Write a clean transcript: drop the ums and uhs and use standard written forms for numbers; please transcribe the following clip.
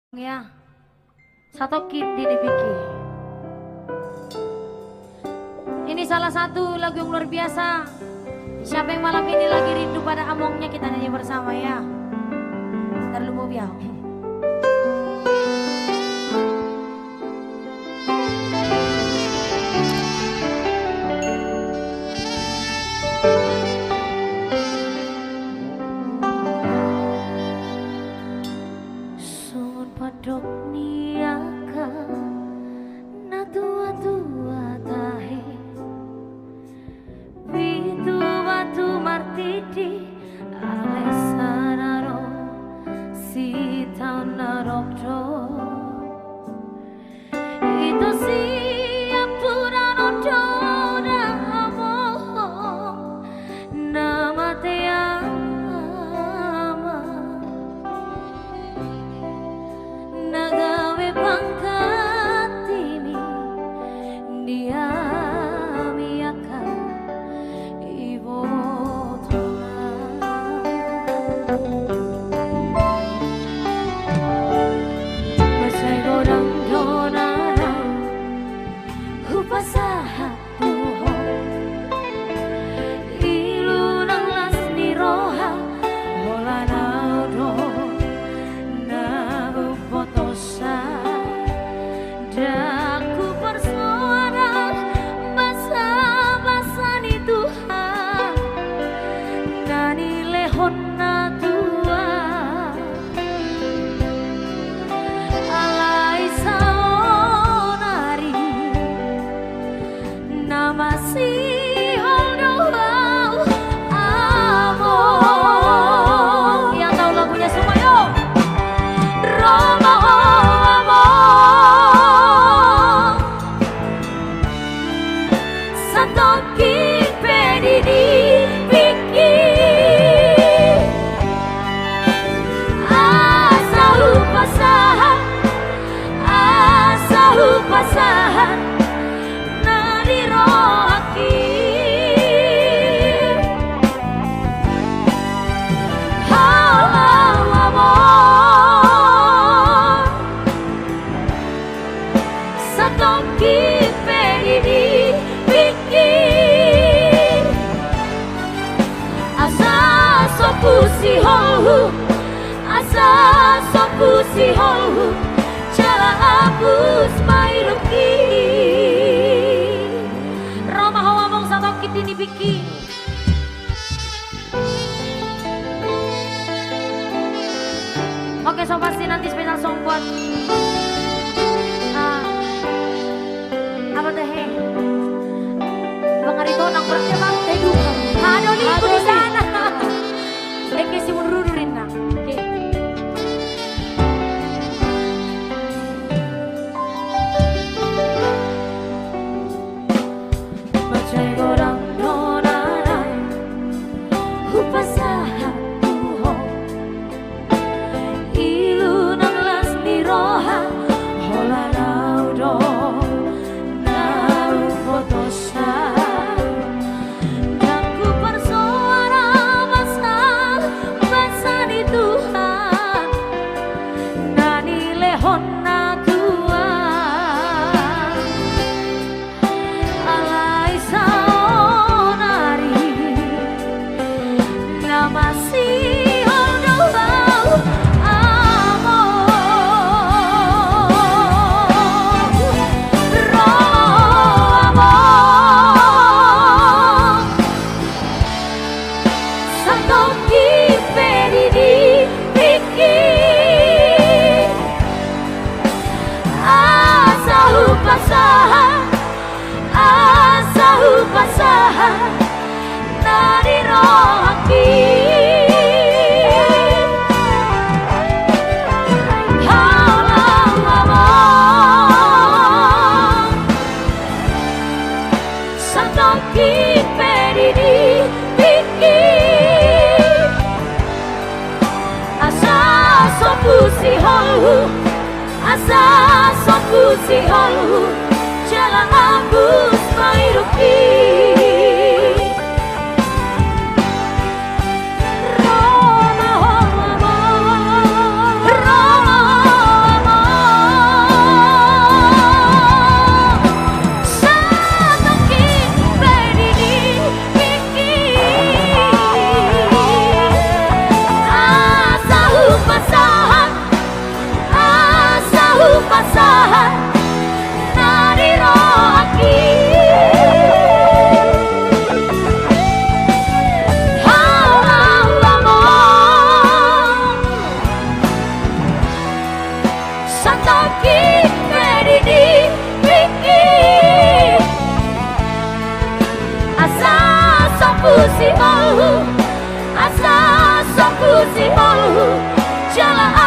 Ya, satu kinti dipikir. Ini salah satu lagu yang luar biasa. Siapa yang malam ini lagi rindu pada amongnya, kita nyanyi bersama ya. Ntar lu mau biar. Padok niaka na tua-tua tahe Vitu batu martiti alesararo si taunarokto Ito siap turano dona amo nama teama nagawe pangkat ini dia miyaka ibo masay godang donara hupasaha tuho ilu nang las ni roha hola naudo Daku bersuara basa-basa ni Tuhan Nani lehon na tua Alai saonari Nama si Holdoau Amo Yang tahu lagunya semua yuk Roma Toki pedidi piki asa upasaha nari rohaki halau amor satoki pedidi asa sopu si hohu cala abus mairuki Roma hawa mong satok kiti ni biki Oke, so pasti nanti spesial song buat apa teh Bang Arito nang berarti bang teduh ada liku di sana Eke si mururin na. Oke. Bacay godang donara hupasaha tuho ilu nang las ni roha hola naudo nau fotosa Honna tua alai saonari nama si Holdoau amo roamo satoki pedidi piki asa upasaha nari rohaki halau amor satoki pedidi piki asa sopu si hohu asa sopu si hohu Jala ambus mairuki Roma santoki medini wiki asa sampusi mau asa sampusi mau jala